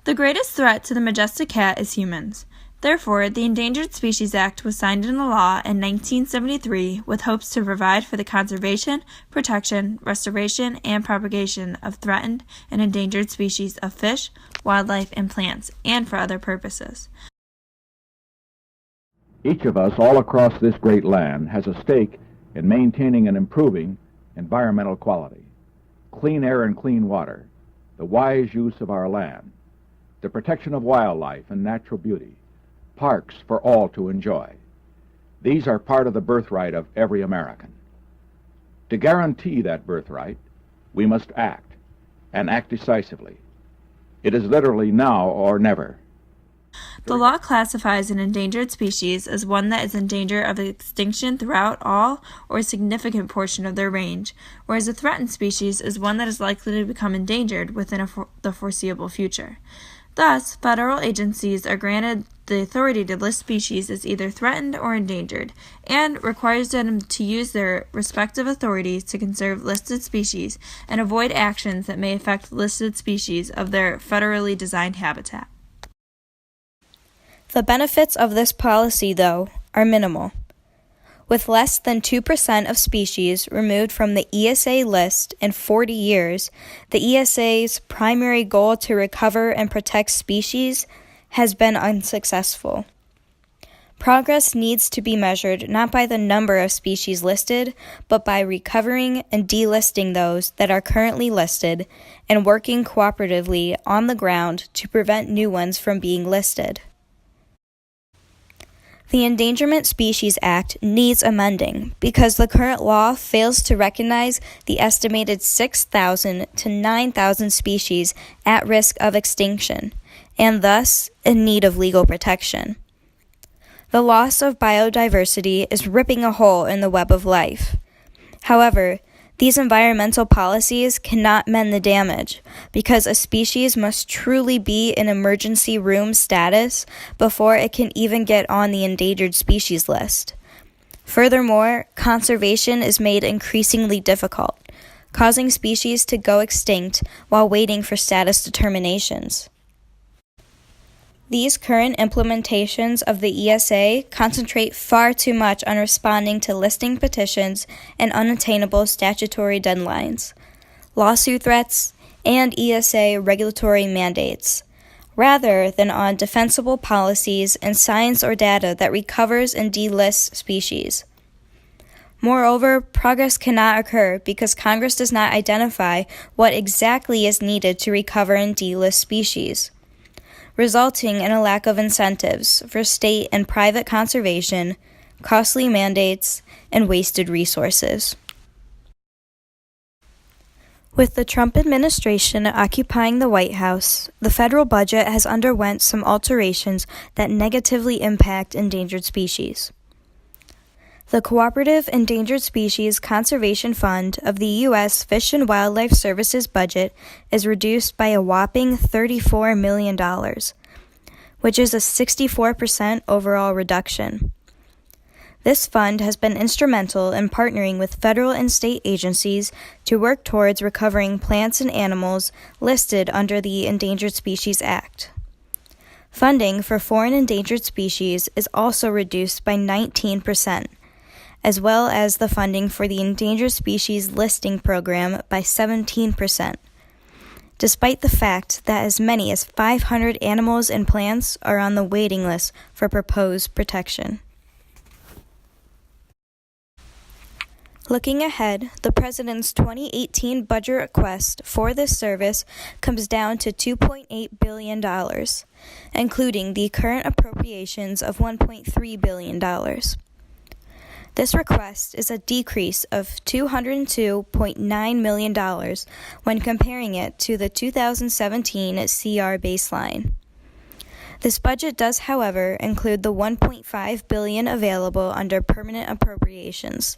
The greatest threat to the majestic cat is humans. Therefore, the Endangered Species Act was signed into law in 1973 with hopes to provide for the conservation, protection, restoration, and propagation of threatened and endangered species of fish, wildlife, and plants, and for other purposes. Each of us all across this great land has a stake in maintaining and improving environmental quality, clean air and clean water, the wise use of our land, the protection of wildlife and natural beauty, parks for all to enjoy. These are part of the birthright of every American. To guarantee that birthright, we must act, and act decisively. It is literally now or never. The law classifies an endangered species as one that is in danger of extinction throughout all or a significant portion of their range, whereas a threatened species is one that is likely to become endangered within the foreseeable future. Thus, federal agencies are granted the authority to list species as either threatened or endangered, and requires them to use their respective authorities to conserve listed species and avoid actions that may affect listed species of their federally designed habitat. The benefits of this policy, though, are minimal. With less than 2% of species removed from the ESA list in 40 years, the ESA's primary goal to recover and protect species has been unsuccessful. Progress needs to be measured not by the number of species listed, but by recovering and delisting those that are currently listed and working cooperatively on the ground to prevent new ones from being listed. The Endangered Species Act needs amending because the current law fails to recognize the estimated 6,000 to 9,000 species at risk of extinction, and thus in need of legal protection. The loss of biodiversity is ripping a hole in the web of life. However, these environmental policies cannot mend the damage because a species must truly be in emergency room status before it can even get on the endangered species list. Furthermore, conservation is made increasingly difficult, causing species to go extinct while waiting for status determinations. These current implementations of the ESA concentrate far too much on responding to listing petitions and unattainable statutory deadlines, lawsuit threats, and ESA regulatory mandates, rather than on defensible policies and science or data that recovers and delists species. Moreover, progress cannot occur because Congress does not identify what exactly is needed to recover and delist species, resulting in a lack of incentives for state and private conservation, costly mandates, and wasted resources. With the Trump administration occupying the White House, the federal budget has underwent some alterations that negatively impact endangered species. The Cooperative Endangered Species Conservation Fund of the U.S. Fish and Wildlife Services budget is reduced by a whopping $34 million, which is a 64% overall reduction. This fund has been instrumental in partnering with federal and state agencies to work towards recovering plants and animals listed under the Endangered Species Act. Funding for foreign endangered species is also reduced by 19%, as well as the funding for the Endangered Species Listing Program by 17%, despite the fact that as many as 500 animals and plants are on the waiting list for proposed protection. Looking ahead, the President's 2018 budget request for this service comes down to $2.8 billion, including the current appropriations of $1.3 billion. This request is a decrease of $202.9 million when comparing it to the 2017 CR baseline. This budget does, however, include the $1.5 billion available under permanent appropriations.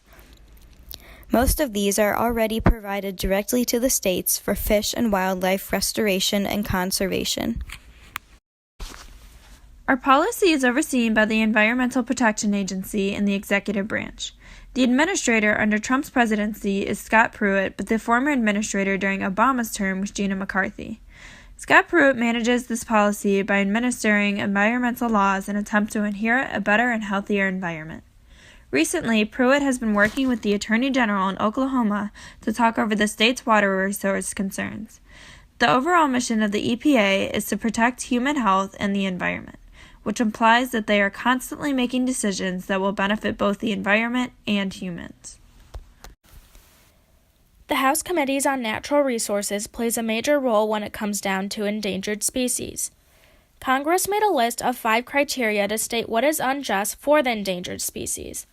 Most of these are already provided directly to the states for fish and wildlife restoration and conservation. Our policy is overseen by the Environmental Protection Agency and the executive branch. The administrator under Trump's presidency is Scott Pruitt, but the former administrator during Obama's term was Gina McCarthy. Scott Pruitt manages this policy by administering environmental laws in an attempt to inherit a better and healthier environment. Recently, Pruitt has been working with the Attorney General in Oklahoma to talk over the state's water resource concerns. The overall mission of the EPA is to protect human health and the environment, which implies that they are constantly making decisions that will benefit both the environment and humans. The House Committees on Natural Resources plays a major role when it comes down to endangered species. Congress made a list of 5 criteria to state what is unjust for the endangered species: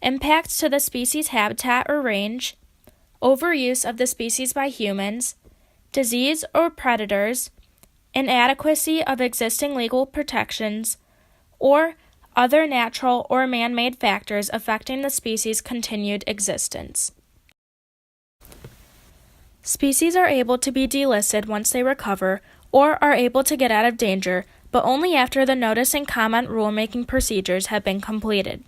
impacts to the species' habitat or range, overuse of the species by humans, disease or predators, inadequacy of existing legal protections, or other natural or man-made factors affecting the species' continued existence. Species are able to be delisted once they recover or are able to get out of danger, but only after the notice and comment rulemaking procedures have been completed.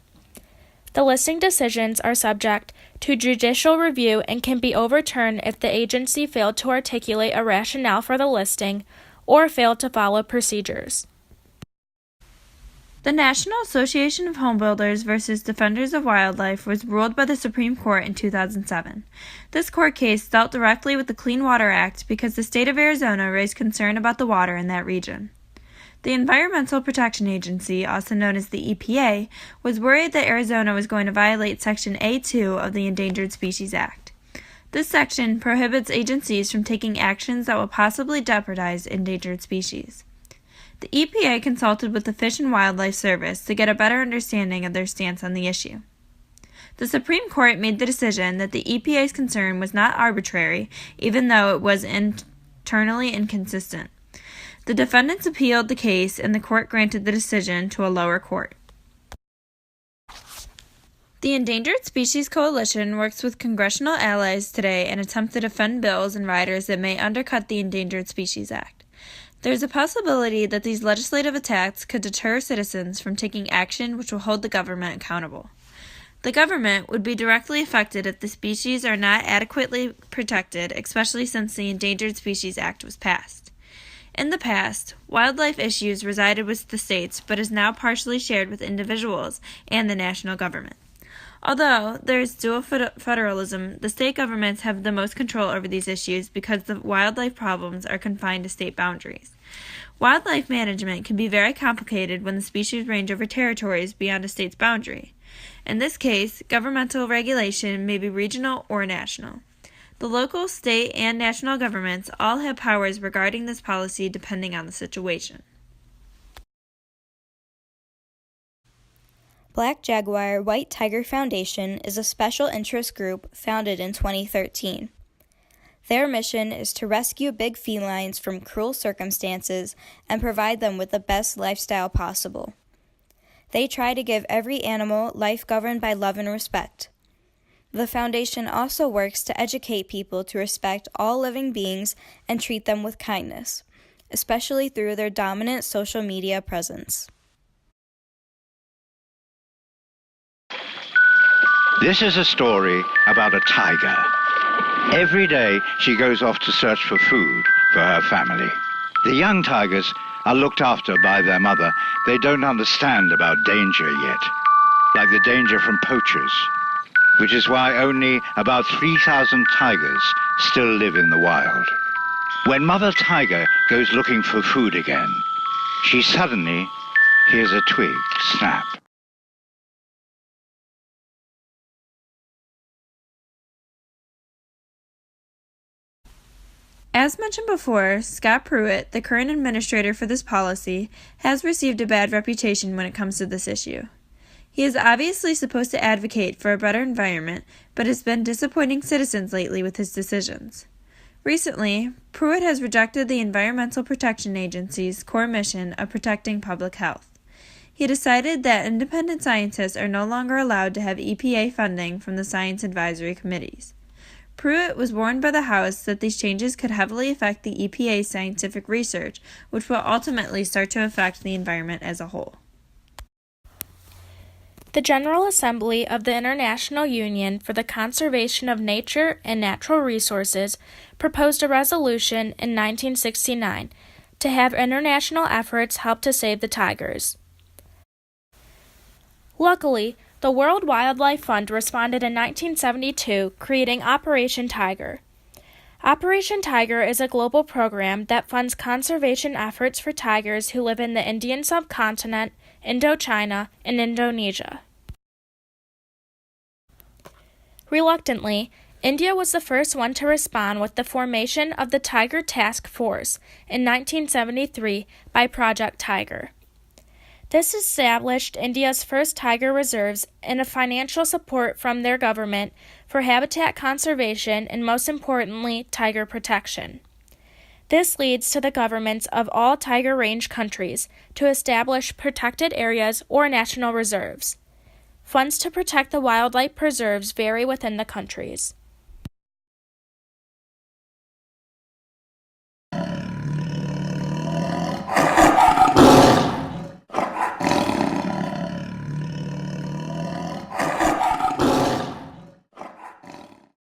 The listing decisions are subject to judicial review and can be overturned if the agency failed to articulate a rationale for the listing or failed to follow procedures. The National Association of Home Builders versus Defenders of Wildlife was ruled by the Supreme Court in 2007. This court case dealt directly with the Clean Water Act because the state of Arizona raised concern about the water in that region. The Environmental Protection Agency, also known as the EPA, was worried that Arizona was going to violate Section A2 of the Endangered Species Act. This section prohibits agencies from taking actions that will possibly jeopardize endangered species. The EPA consulted with the Fish and Wildlife Service to get a better understanding of their stance on the issue. The Supreme Court made the decision that the EPA's concern was not arbitrary, even though it was internally inconsistent. The defendants appealed the case, and the court granted the decision to a lower court. The Endangered Species Coalition works with congressional allies today in an attempt to defend bills and riders that may undercut the Endangered Species Act. There is a possibility that these legislative attacks could deter citizens from taking action which will hold the government accountable. The government would be directly affected if the species are not adequately protected, especially since the Endangered Species Act was passed. In the past, wildlife issues resided with the states but is now partially shared with individuals and the national government. Although there is dual federalism, the state governments have the most control over these issues because the wildlife problems are confined to state boundaries. Wildlife management can be very complicated when the species range over territories beyond a state's boundary. In this case, governmental regulation may be regional or national. The local, state, and national governments all have powers regarding this policy depending on the situation. Black Jaguar White Tiger Foundation is a special interest group founded in 2013. Their mission is to rescue big felines from cruel circumstances and provide them with the best lifestyle possible. They try to give every animal life governed by love and respect. The foundation also works to educate people to respect all living beings and treat them with kindness, especially through their dominant social media presence. This is a story about a tiger. Every day she goes off to search for food for her family. The young tigers are looked after by their mother. They don't understand about danger yet, like the danger from poachers, which is why only about 3,000 tigers still live in the wild. When Mother Tiger goes looking for food again, she suddenly hears a twig snap. As mentioned before, Scott Pruitt, the current administrator for this policy, has received a bad reputation when it comes to this issue. He is obviously supposed to advocate for a better environment, but has been disappointing citizens lately with his decisions. Recently, Pruitt has rejected the Environmental Protection Agency's core mission of protecting public health. He decided that independent scientists are no longer allowed to have EPA funding from the science advisory committees. Pruitt was warned by the House that these changes could heavily affect the EPA's scientific research, which will ultimately start to affect the environment as a whole. The General Assembly of the International Union for the Conservation of Nature and Natural Resources proposed a resolution in 1969 to have international efforts help to save the tigers. Luckily, the World Wildlife Fund responded in 1972, creating Operation Tiger. Operation Tiger is a global program that funds conservation efforts for tigers who live in the Indian subcontinent, Indochina, and Indonesia. Reluctantly, India was the first one to respond with the formation of the Tiger Task Force in 1973 by Project Tiger. This established India's first tiger reserves and a financial support from their government for habitat conservation and, most importantly, tiger protection. This leads to the governments of all tiger range countries to establish protected areas or national reserves. Funds to protect the wildlife preserves vary within the countries.